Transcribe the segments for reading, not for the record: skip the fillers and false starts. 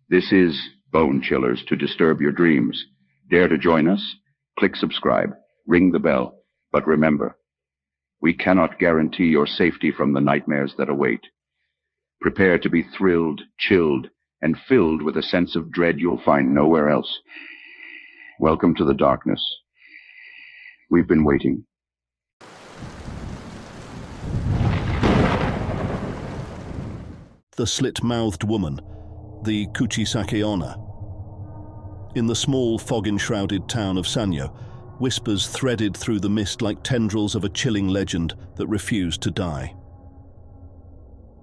This is Bone Chillers to disturb your dreams. Dare to join us? Click subscribe, ring the bell. But remember, we cannot guarantee your safety from the nightmares that await. Prepare to be thrilled, chilled, and filled with a sense of dread you'll find nowhere else. Welcome to the darkness. We've been waiting. The slit-mouthed woman, the Kuchisake Onna. In the small, fog-enshrouded town of Sanyo, whispers threaded through the mist like tendrils of a chilling legend that refused to die.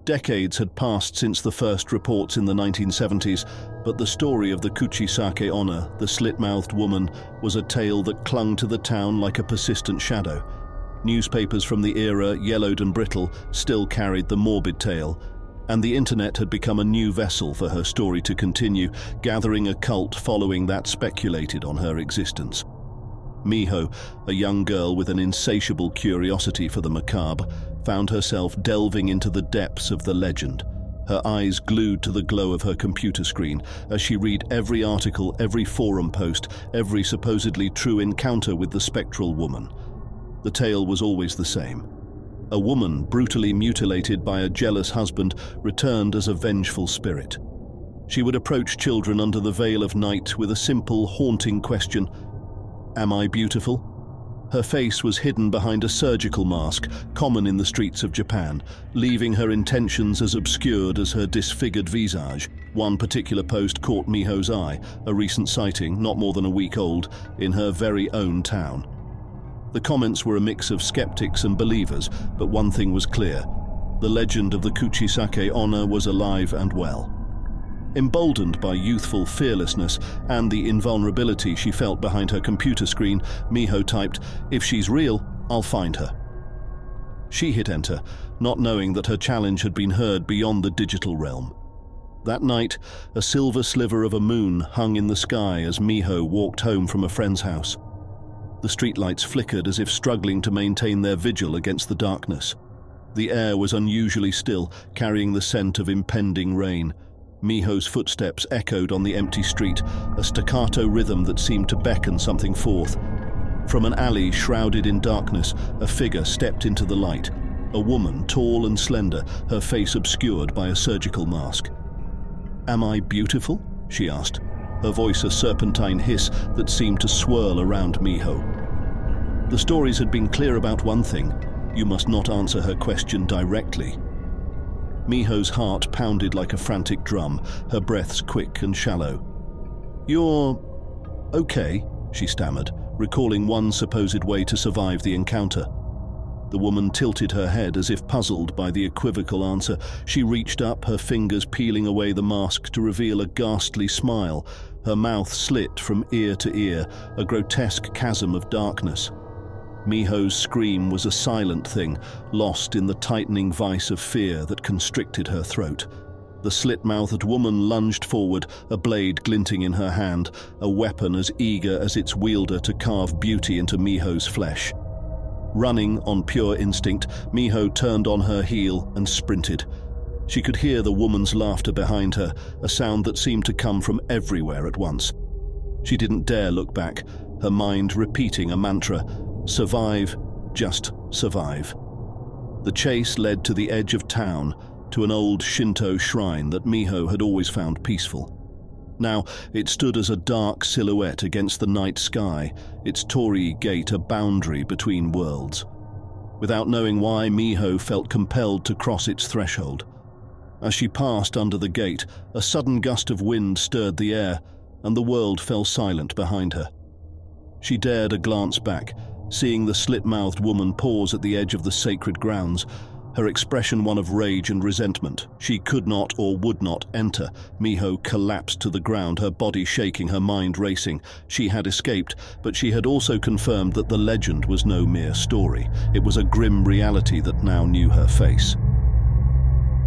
Decades had passed since the first reports in the 1970s, but the story of the Kuchisake Onna, the slit-mouthed woman, was a tale that clung to the town like a persistent shadow. Newspapers from the era, yellowed and brittle, still carried the morbid tale, and the internet had become a new vessel for her story to continue, gathering a cult following that speculated on her existence. Miho, a young girl with an insatiable curiosity for the macabre, found herself delving into the depths of the legend, her eyes glued to the glow of her computer screen as she read every article, every forum post, every supposedly true encounter with the spectral woman. The tale was always the same. A woman brutally mutilated by a jealous husband returned as a vengeful spirit. She would approach children under the veil of night with a simple, haunting question: "Am I beautiful?" Her face was hidden behind a surgical mask, common in the streets of Japan, leaving her intentions as obscured as her disfigured visage. One particular post caught Miho's eye, a recent sighting, not more than a week old, in her very own town. The comments were a mix of skeptics and believers, but one thing was clear: the legend of the Kuchisake Onna was alive and well. Emboldened by youthful fearlessness and the invulnerability she felt behind her computer screen, Miho typed, "If she's real, I'll find her." She hit enter, not knowing that her challenge had been heard beyond the digital realm. That night, a silver sliver of a moon hung in the sky as Miho walked home from a friend's house. The streetlights flickered as if struggling to maintain their vigil against the darkness. The air was unusually still, carrying the scent of impending rain. Miho's footsteps echoed on the empty street, a staccato rhythm that seemed to beckon something forth. From an alley shrouded in darkness, a figure stepped into the light. A woman, tall and slender, her face obscured by a surgical mask. "Am I beautiful?" she asked, her voice a serpentine hiss that seemed to swirl around Miho. The stories had been clear about one thing: you must not answer her question directly. Miho's heart pounded like a frantic drum, her breaths quick and shallow. "You're okay," she stammered, recalling one supposed way to survive the encounter. The woman tilted her head as if puzzled by the equivocal answer. She reached up, her fingers peeling away the mask to reveal a ghastly smile, her mouth slit from ear to ear, a grotesque chasm of darkness. Miho's scream was a silent thing, lost in the tightening vice of fear that constricted her throat. The slit-mouthed woman lunged forward, a blade glinting in her hand, a weapon as eager as its wielder to carve beauty into Miho's flesh. Running on pure instinct, Miho turned on her heel and sprinted. She could hear the woman's laughter behind her, a sound that seemed to come from everywhere at once. She didn't dare look back, her mind repeating a mantra: survive, just survive. The chase led to the edge of town, to an old Shinto shrine that Miho had always found peaceful. Now it stood as a dark silhouette against the night sky, its torii gate a boundary between worlds. Without knowing why, Miho felt compelled to cross its threshold. As she passed under the gate, a sudden gust of wind stirred the air, and the world fell silent behind her. She dared a glance back, seeing the slit-mouthed woman pause at the edge of the sacred grounds, her expression one of rage and resentment. She could not or would not enter. Miho collapsed to the ground, her body shaking, her mind racing. She had escaped, but she had also confirmed that the legend was no mere story. It was a grim reality that now knew her face.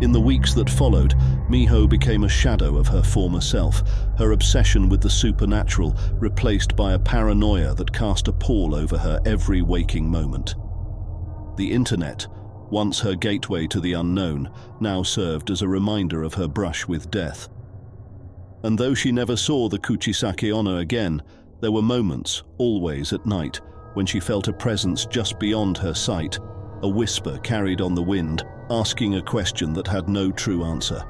In the weeks that followed, Miho became a shadow of her former self, her obsession with the supernatural replaced by a paranoia that cast a pall over her every waking moment. The internet, once her gateway to the unknown, now served as a reminder of her brush with death. And though she never saw the Kuchisake Onna again, there were moments, always at night, when she felt a presence just beyond her sight, a whisper carried on the wind, asking a question that had no true answer.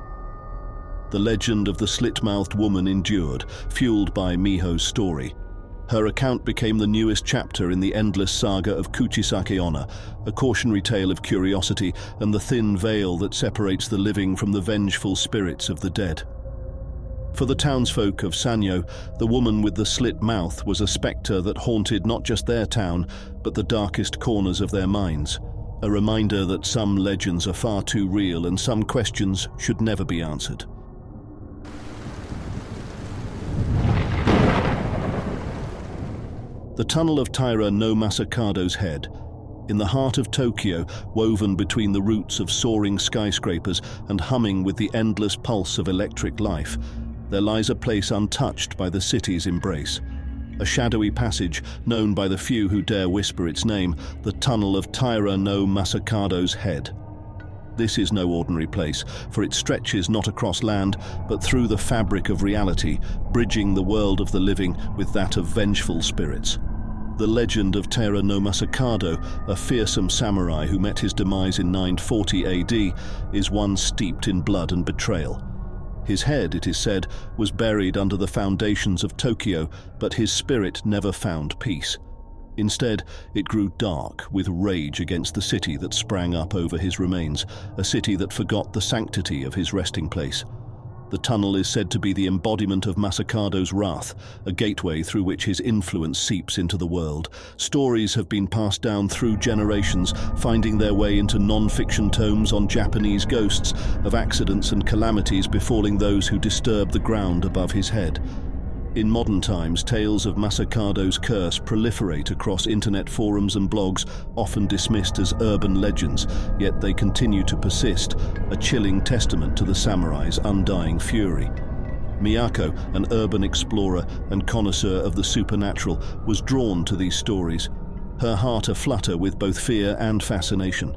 The legend of the slit-mouthed woman endured, fueled by Miho's story. Her account became the newest chapter in the endless saga of Kuchisake Onna, a cautionary tale of curiosity and the thin veil that separates the living from the vengeful spirits of the dead. For the townsfolk of Sanyo, the woman with the slit mouth was a spectre that haunted not just their town, but the darkest corners of their minds, a reminder that some legends are far too real and some questions should never be answered. The tunnel of Taira no Masakado's head. In the heart of Tokyo, woven between the roots of soaring skyscrapers and humming with the endless pulse of electric life, there lies a place untouched by the city's embrace. A shadowy passage, known by the few who dare whisper its name, the tunnel of Taira no Masakado's head. This is no ordinary place, for it stretches not across land, but through the fabric of reality, bridging the world of the living with that of vengeful spirits. The legend of Taira no Masakado, a fearsome samurai who met his demise in 940 AD, is one steeped in blood and betrayal. His head, it is said, was buried under the foundations of Tokyo, but his spirit never found peace. Instead, it grew dark with rage against the city that sprang up over his remains, a city that forgot the sanctity of his resting place. The tunnel is said to be the embodiment of Masakado's wrath, a gateway through which his influence seeps into the world. Stories have been passed down through generations, finding their way into non-fiction tomes on Japanese ghosts, of accidents and calamities befalling those who disturb the ground above his head. In modern times, tales of Masakado's curse proliferate across internet forums and blogs, often dismissed as urban legends, yet they continue to persist, a chilling testament to the samurai's undying fury. Miyako, an urban explorer and connoisseur of the supernatural, was drawn to these stories, her heart aflutter with both fear and fascination.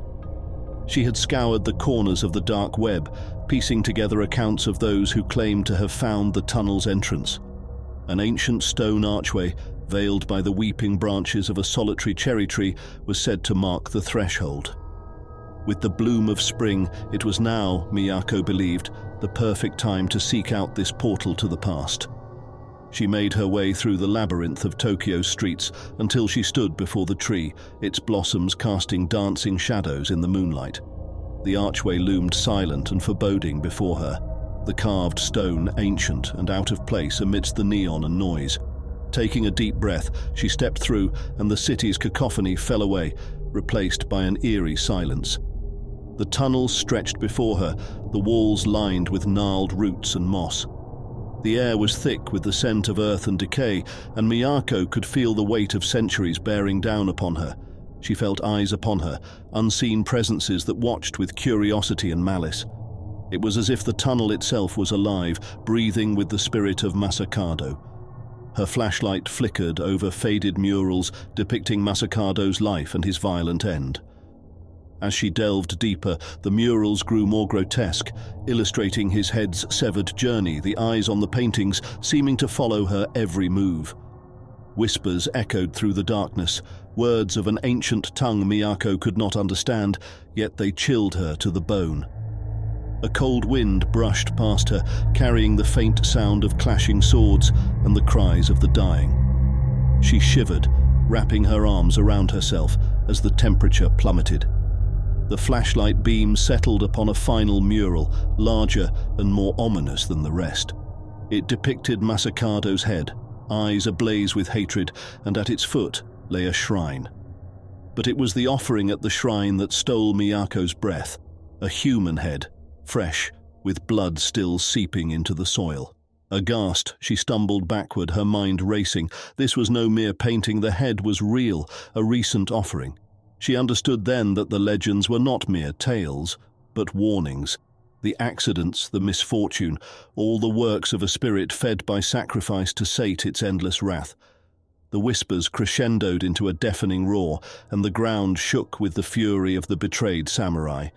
She had scoured the corners of the dark web, piecing together accounts of those who claimed to have found the tunnel's entrance. An ancient stone archway, veiled by the weeping branches of a solitary cherry tree, was said to mark the threshold. With the bloom of spring, it was now, Miyako believed, the perfect time to seek out this portal to the past. She made her way through the labyrinth of Tokyo's streets until she stood before the tree, its blossoms casting dancing shadows in the moonlight. The archway loomed silent and foreboding before her, the carved stone ancient and out of place amidst the neon and noise. Taking a deep breath, she stepped through, and the city's cacophony fell away, replaced by an eerie silence. The tunnel stretched before her, the walls lined with gnarled roots and moss. The air was thick with the scent of earth and decay, and Miyako could feel the weight of centuries bearing down upon her. She felt eyes upon her, unseen presences that watched with curiosity and malice. It was as if the tunnel itself was alive, breathing with the spirit of Masakado. Her flashlight flickered over faded murals depicting Masakado's life and his violent end. As she delved deeper, the murals grew more grotesque, illustrating his head's severed journey, the eyes on the paintings seeming to follow her every move. Whispers echoed through the darkness, words of an ancient tongue Miyako could not understand, yet they chilled her to the bone. A cold wind brushed past her, carrying the faint sound of clashing swords and the cries of the dying. She shivered, wrapping her arms around herself as the temperature plummeted. The flashlight beam settled upon a final mural, larger and more ominous than the rest. It depicted Masakado's head, eyes ablaze with hatred, and at its foot lay a shrine. But it was the offering at the shrine that stole Miyako's breath, a human head, fresh, with blood still seeping into the soil. Aghast, she stumbled backward, her mind racing. This was no mere painting, the head was real, a recent offering. She understood then that the legends were not mere tales, but warnings. The accidents, the misfortune, all the works of a spirit fed by sacrifice to sate its endless wrath. The whispers crescendoed into a deafening roar, and the ground shook with the fury of the betrayed samurai.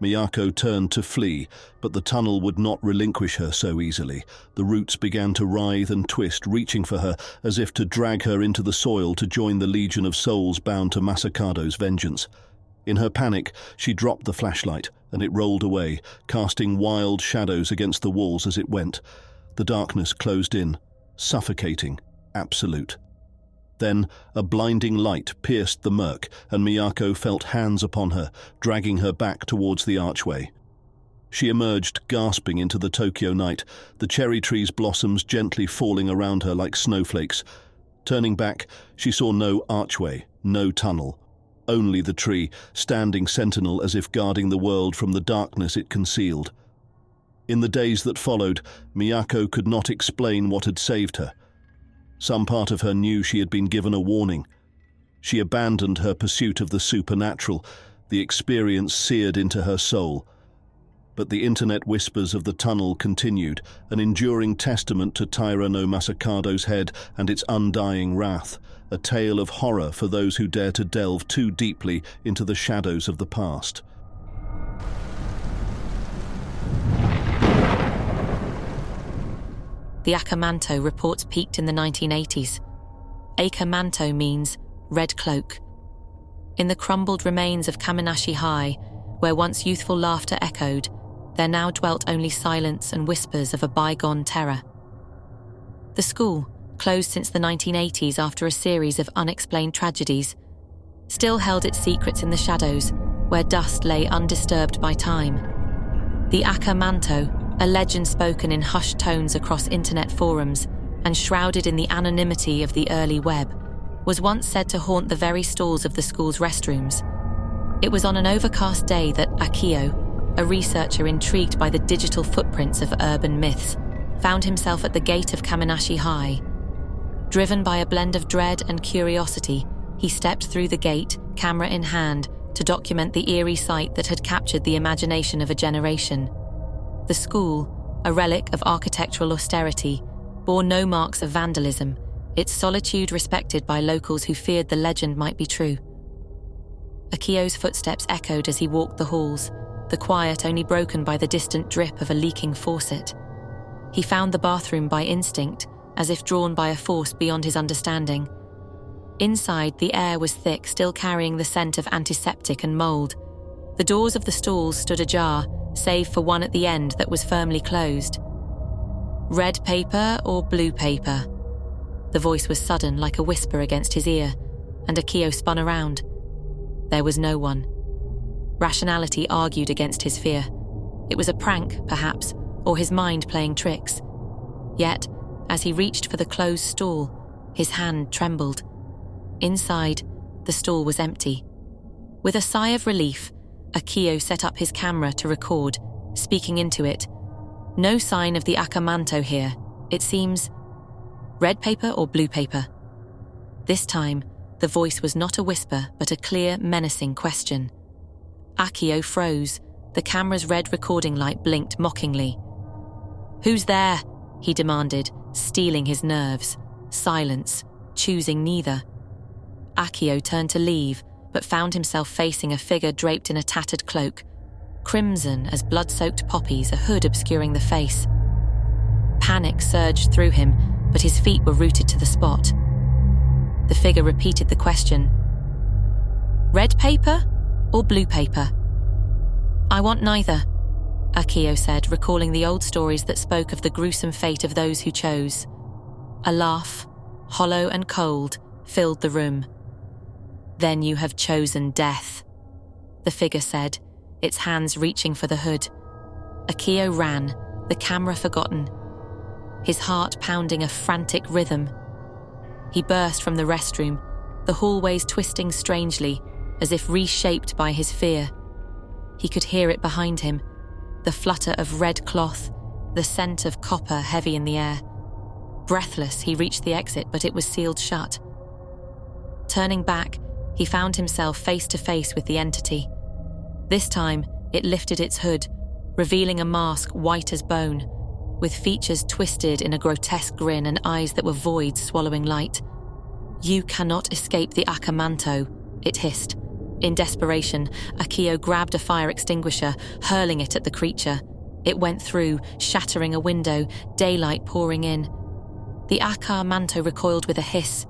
Miyako turned to flee, but the tunnel would not relinquish her so easily. The roots began to writhe and twist, reaching for her as if to drag her into the soil to join the legion of souls bound to Masakado's vengeance. In her panic, she dropped the flashlight, and it rolled away, casting wild shadows against the walls as it went. The darkness closed in, suffocating, absolute. Then a blinding light pierced the murk, and Miyako felt hands upon her, dragging her back towards the archway. She emerged, gasping into the Tokyo night, the cherry tree's blossoms gently falling around her like snowflakes. Turning back, she saw no archway, no tunnel. Only the tree, standing sentinel as if guarding the world from the darkness it concealed. In the days that followed, Miyako could not explain what had saved her. Some part of her knew she had been given a warning. She abandoned her pursuit of the supernatural, the experience seared into her soul. But the internet whispers of the tunnel continued, an enduring testament to Taira no Masakado's head and its undying wrath, a tale of horror for those who dare to delve too deeply into the shadows of the past. The Akamanto reports peaked in the 1980s. Akamanto means red cloak. In the crumbled remains of Kaminashi High, where once youthful laughter echoed, there now dwelt only silence and whispers of a bygone terror. The school, closed since the 1980s after a series of unexplained tragedies, still held its secrets in the shadows, where dust lay undisturbed by time. The Akamanto, a legend spoken in hushed tones across internet forums and shrouded in the anonymity of the early web, was once said to haunt the very stalls of the school's restrooms. It was on an overcast day that Akio, a researcher intrigued by the digital footprints of urban myths, found himself at the gate of Kaminashi High. Driven by a blend of dread and curiosity, he stepped through the gate, camera in hand, to document the eerie sight that had captured the imagination of a generation. The school, a relic of architectural austerity, bore no marks of vandalism, its solitude respected by locals who feared the legend might be true. Akio's footsteps echoed as he walked the halls, the quiet only broken by the distant drip of a leaking faucet. He found the bathroom by instinct, as if drawn by a force beyond his understanding. Inside, the air was thick, still carrying the scent of antiseptic and mold. The doors of the stalls stood ajar, save for one at the end that was firmly closed. Red paper or blue paper? The voice was sudden, like a whisper against his ear, and Akio spun around. There was no one. Rationality argued against his fear. It was a prank, perhaps, or his mind playing tricks. Yet, as he reached for the closed stall, his hand trembled. Inside, the stall was empty. With a sigh of relief, Akio set up his camera to record, speaking into it. No sign of the Akamanto here. It seems... Red paper or blue paper? This time, the voice was not a whisper, but a clear, menacing question. Akio froze. The camera's red recording light blinked mockingly. "Who's there?" he demanded, steeling his nerves. Silence, choosing neither. Akio turned to leave, but found himself facing a figure draped in a tattered cloak, crimson as blood-soaked poppies, a hood obscuring the face. Panic surged through him, but his feet were rooted to the spot. The figure repeated the question. "Red paper or blue paper?" "I want neither," Akio said, recalling the old stories that spoke of the gruesome fate of those who chose. A laugh, hollow and cold, filled the room. "Then you have chosen death," the figure said, its hands reaching for the hood. Akio ran, the camera forgotten, his heart pounding a frantic rhythm. He burst from the restroom, the hallways twisting strangely, as if reshaped by his fear. He could hear it behind him, the flutter of red cloth, the scent of copper heavy in the air. Breathless, he reached the exit, but it was sealed shut. Turning back, he found himself face to face with the entity. This time, it lifted its hood, revealing a mask white as bone, with features twisted in a grotesque grin and eyes that were voids swallowing light. "You cannot escape the Akamanto," it hissed, In desperation, Akio grabbed a fire extinguisher, hurling it at the creature. It went through, shattering a window, daylight pouring in. The Aka manto recoiled with a hiss,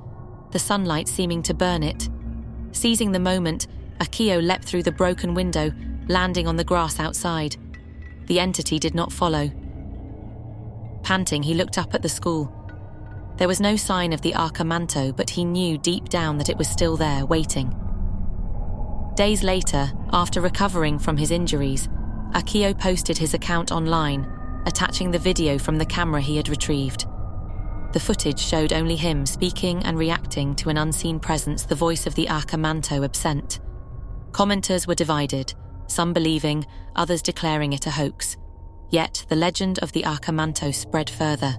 the sunlight seeming to burn it. Seizing the moment, Akio leapt through the broken window, landing on the grass outside. The entity did not follow. Panting, he looked up at the school. There was no sign of the Aka manto, but he knew deep down that it was still there, waiting. Days later, after recovering from his injuries, Akio posted his account online, attaching the video from the camera he had retrieved. The footage showed only him speaking and reacting to an unseen presence, the voice of the Aka manto absent. Commenters were divided, some believing, others declaring it a hoax. Yet the legend of the Aka manto spread further.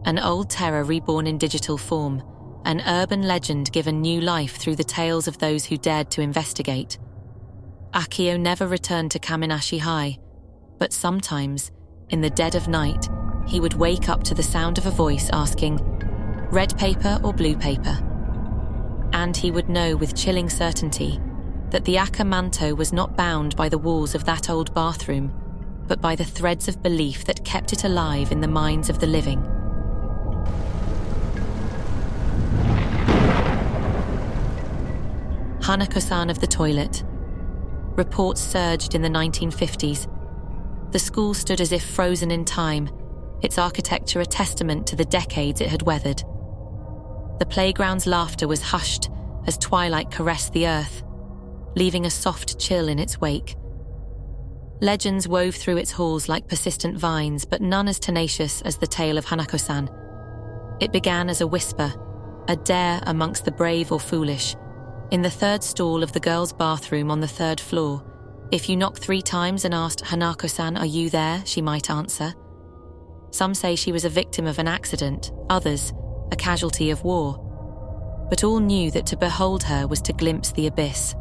An old terror reborn in digital form, an urban legend given new life through the tales of those who dared to investigate. Akio never returned to Kaminashi High, but sometimes, in the dead of night, he would wake up to the sound of a voice asking, "Red paper or blue paper?" And he would know with chilling certainty that the Aka manto was not bound by the walls of that old bathroom, but by the threads of belief that kept it alive in the minds of the living. Hanako-san of the toilet. Reports surged in the 1950s. The school stood as if frozen in time, its architecture a testament to the decades it had weathered. The playground's laughter was hushed as twilight caressed the earth, leaving a soft chill in its wake. Legends wove through its halls like persistent vines, but none as tenacious as the tale of Hanako-san. It began as a whisper, a dare amongst the brave or foolish. In the third stall of the girls' bathroom on the third floor, if you knocked 3 times and asked, "Hanako-san, are you there?" she might answer. Some say she was a victim of an accident, others, a casualty of war. But all knew that to behold her was to glimpse the abyss.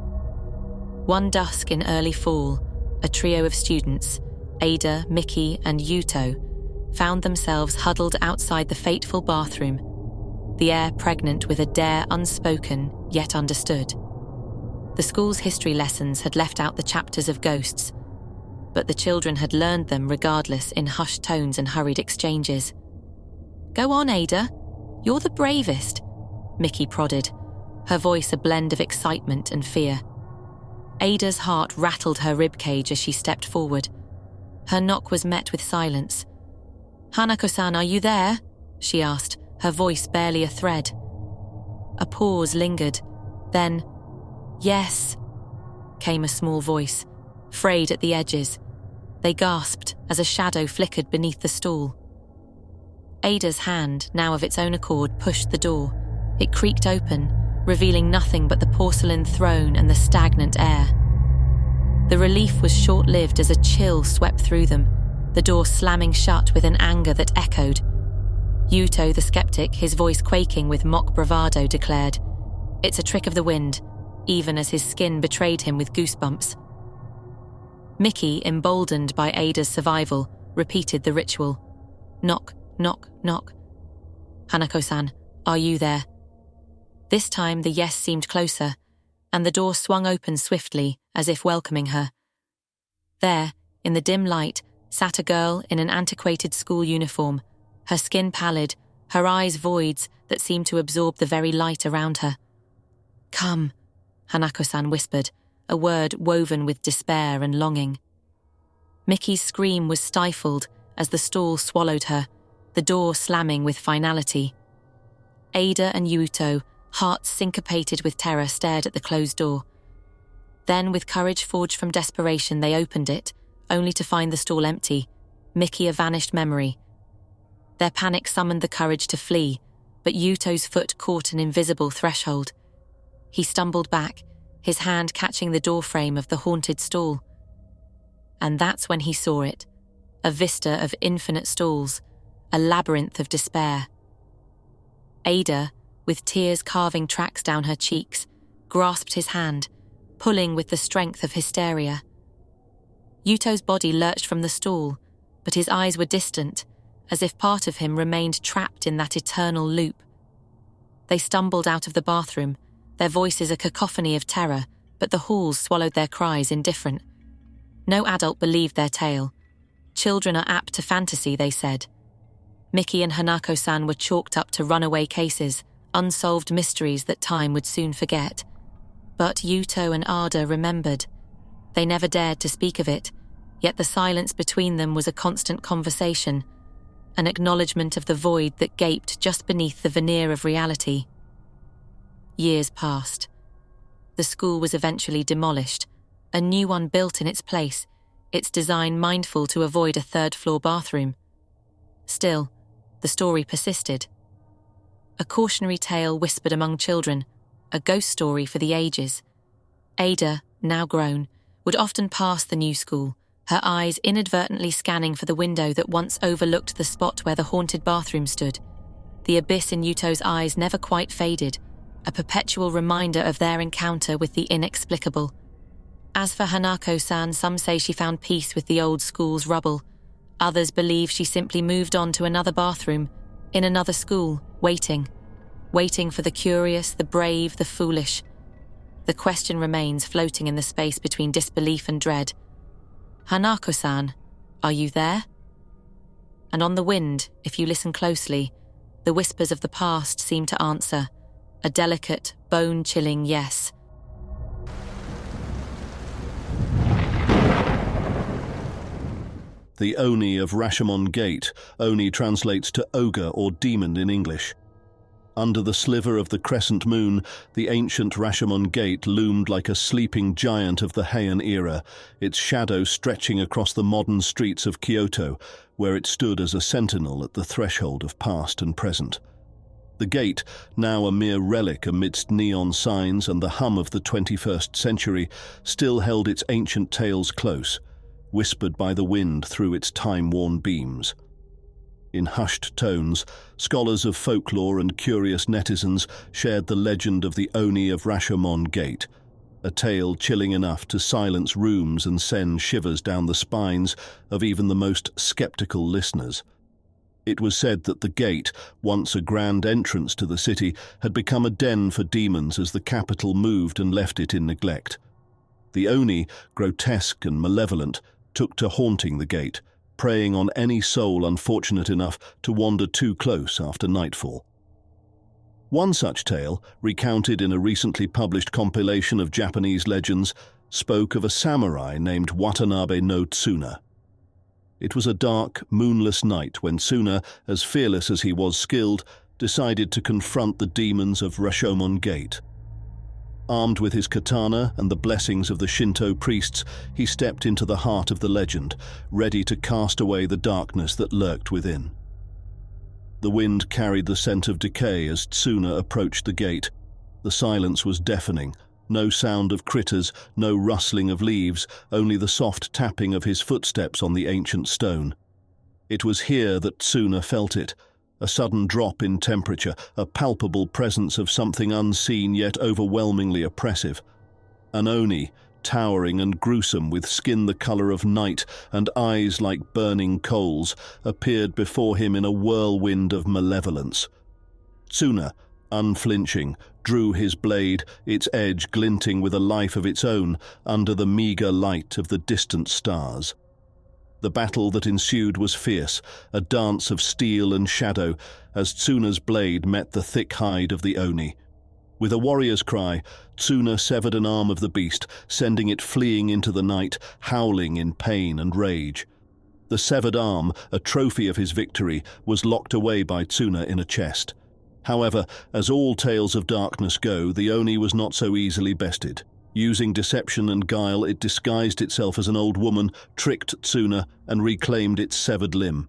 One dusk in early fall, a trio of students, Ada, Mickey, and Yuto, found themselves huddled outside the fateful bathroom, the air pregnant with a dare unspoken yet understood. The school's history lessons had left out the chapters of ghosts, but the children had learned them regardless in hushed tones and hurried exchanges. "Go on, Ada. You're the bravest," Mickey prodded, her voice a blend of excitement and fear. Ada's heart rattled her ribcage as she stepped forward. Her knock was met with silence. "Hanako-san, are you there?" she asked, her voice barely a thread. A pause lingered, then, "Yes," came a small voice, frayed at the edges. They gasped as a shadow flickered beneath the stool. Ada's hand, now of its own accord, pushed the door. It creaked open, revealing nothing but the porcelain throne and the stagnant air. The relief was short-lived as a chill swept through them, the door slamming shut with an anger that echoed. Yuto, the skeptic, his voice quaking with mock bravado, declared, "It's a trick of the wind," even as his skin betrayed him with goosebumps. Mickey, emboldened by Ada's survival, repeated the ritual. Knock, knock, knock. "Hanako-san, are you there?" This time the yes seemed closer, and the door swung open swiftly, as if welcoming her. There, in the dim light, sat a girl in an antiquated school uniform, her skin pallid, her eyes voids that seemed to absorb the very light around her. "Come," Hanako-san whispered, a word woven with despair and longing. Mickey's scream was stifled as the stall swallowed her, the door slamming with finality. Ada and Yuto, hearts syncopated with terror, stared at the closed door. Then, with courage forged from desperation, they opened it, only to find the stall empty, Mickey a vanished memory. Their panic summoned the courage to flee, but Yuto's foot caught an invisible threshold. He stumbled back, his hand catching the doorframe of the haunted stall. And that's when he saw it, a vista of infinite stalls, a labyrinth of despair. Ada, with tears carving tracks down her cheeks, grasped his hand, pulling with the strength of hysteria. Yuto's body lurched from the stall, but his eyes were distant, as if part of him remained trapped in that eternal loop. They stumbled out of the bathroom, their voices a cacophony of terror, but the halls swallowed their cries indifferent. No adult believed their tale. Children are apt to fantasy, they said. Miki and Hanako-san were chalked up to runaway cases, unsolved mysteries that time would soon forget. But Yuto and Ada remembered. They never dared to speak of it, yet the silence between them was a constant conversation, an acknowledgement of the void that gaped just beneath the veneer of reality. Years passed. The school was eventually demolished, a new one built in its place, its design mindful to avoid a third-floor bathroom. Still, the story persisted. A cautionary tale whispered among children, a ghost story for the ages. Ada, now grown, would often pass the new school, her eyes inadvertently scanning for the window that once overlooked the spot where the haunted bathroom stood. The abyss in Yuto's eyes never quite faded, a perpetual reminder of their encounter with the inexplicable. As for Hanako-san, some say she found peace with the old school's rubble. Others believe she simply moved on to another bathroom, in another school, waiting for the curious, the brave, the foolish. The question remains floating in the space between disbelief and dread. Hanako-san, are you there? And on the wind, if you listen closely, the whispers of the past seem to answer, a delicate, bone-chilling yes. The Oni of Rashomon Gate. Oni translates to ogre or demon in English. Under the sliver of the crescent moon, the ancient Rashomon Gate loomed like a sleeping giant of the Heian era, its shadow stretching across the modern streets of Kyoto, where it stood as a sentinel at the threshold of past and present. The gate, now a mere relic amidst neon signs and the hum of the 21st century, still held its ancient tales close, whispered by the wind through its time-worn beams. In hushed tones, scholars of folklore and curious netizens shared the legend of the Oni of Rashomon Gate, a tale chilling enough to silence rooms and send shivers down the spines of even the most skeptical listeners. It was said that the gate, once a grand entrance to the city, had become a den for demons as the capital moved and left it in neglect. The Oni, grotesque and malevolent, took to haunting the gate, preying on any soul unfortunate enough to wander too close after nightfall. One such tale, recounted in a recently published compilation of Japanese legends, spoke of a samurai named Watanabe no Tsuna. It was a dark, moonless night when Tsuna, as fearless as he was skilled, decided to confront the demons of Rashomon Gate. Armed with his katana and the blessings of the Shinto priests, he stepped into the heart of the legend, ready to cast away the darkness that lurked within. The wind carried the scent of decay as Tsuna approached the gate. The silence was deafening. No sound of critters, no rustling of leaves, only the soft tapping of his footsteps on the ancient stone. It was here that Tsuna felt it. A sudden drop in temperature, a palpable presence of something unseen yet overwhelmingly oppressive. An Oni, towering and gruesome with skin the color of night and eyes like burning coals, appeared before him in a whirlwind of malevolence. Tsuna, unflinching, drew his blade, its edge glinting with a life of its own under the meager light of the distant stars. The battle that ensued was fierce, a dance of steel and shadow, as Tsuna's blade met the thick hide of the Oni. With a warrior's cry, Tsuna severed an arm of the beast, sending it fleeing into the night, howling in pain and rage. The severed arm, a trophy of his victory, was locked away by Tsuna in a chest. However, as all tales of darkness go, the Oni was not so easily bested. Using deception and guile, it disguised itself as an old woman, tricked Tsuna, and reclaimed its severed limb.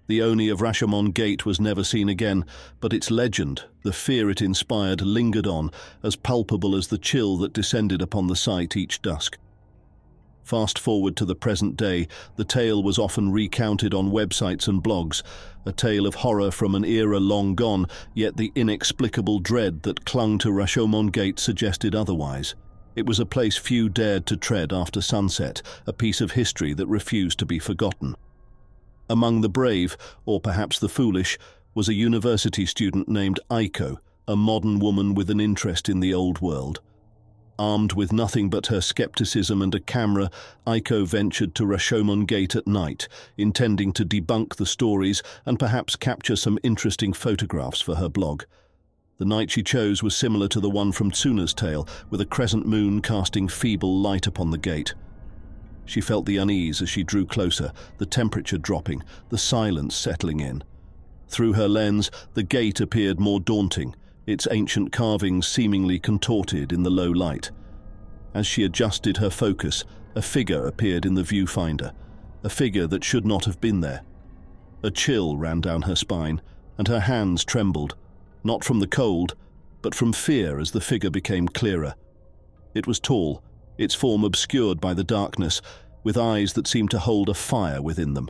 The Oni of Rashomon Gate was never seen again, but its legend, the fear it inspired, lingered on, as palpable as the chill that descended upon the site each dusk. Fast forward to the present day, the tale was often recounted on websites and blogs, a tale of horror from an era long gone, yet the inexplicable dread that clung to Rashomon Gate suggested otherwise. It was a place few dared to tread after sunset, a piece of history that refused to be forgotten. Among the brave, or perhaps the foolish, was a university student named Aiko, a modern woman with an interest in the old world. Armed with nothing but her skepticism and a camera, Aiko ventured to Rashomon Gate at night, intending to debunk the stories and perhaps capture some interesting photographs for her blog. The night she chose was similar to the one from Tsuna's tale, with a crescent moon casting feeble light upon the gate. She felt the unease as she drew closer, the temperature dropping, the silence settling in. Through her lens, the gate appeared more daunting, its ancient carvings seemingly contorted in the low light. As she adjusted her focus, a figure appeared in the viewfinder, a figure that should not have been there. A chill ran down her spine, and her hands trembled, not from the cold, but from fear as the figure became clearer. It was tall, its form obscured by the darkness, with eyes that seemed to hold a fire within them.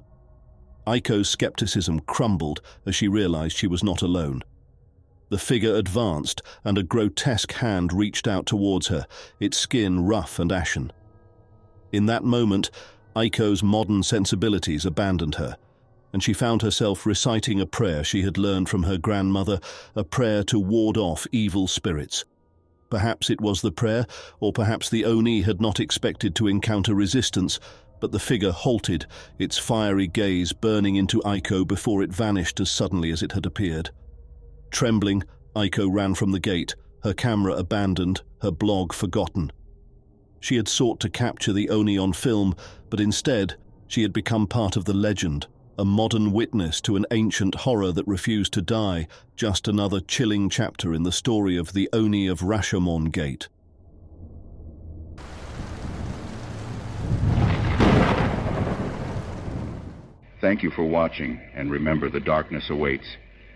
Aiko's skepticism crumbled as she realized she was not alone. The figure advanced, and a grotesque hand reached out towards her, its skin rough and ashen. In that moment, Aiko's modern sensibilities abandoned her, and she found herself reciting a prayer she had learned from her grandmother, a prayer to ward off evil spirits. Perhaps it was the prayer, or perhaps the Oni had not expected to encounter resistance, but the figure halted, its fiery gaze burning into Aiko before it vanished as suddenly as it had appeared. Trembling, Aiko ran from the gate, her camera abandoned, her blog forgotten. She had sought to capture the Oni on film, but instead, she had become part of the legend, a modern witness to an ancient horror that refused to die, just another chilling chapter in the story of the Oni of Rashomon Gate. Thank you for watching, and remember, the darkness awaits.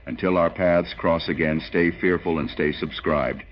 Until our paths cross again, stay fearful and stay subscribed.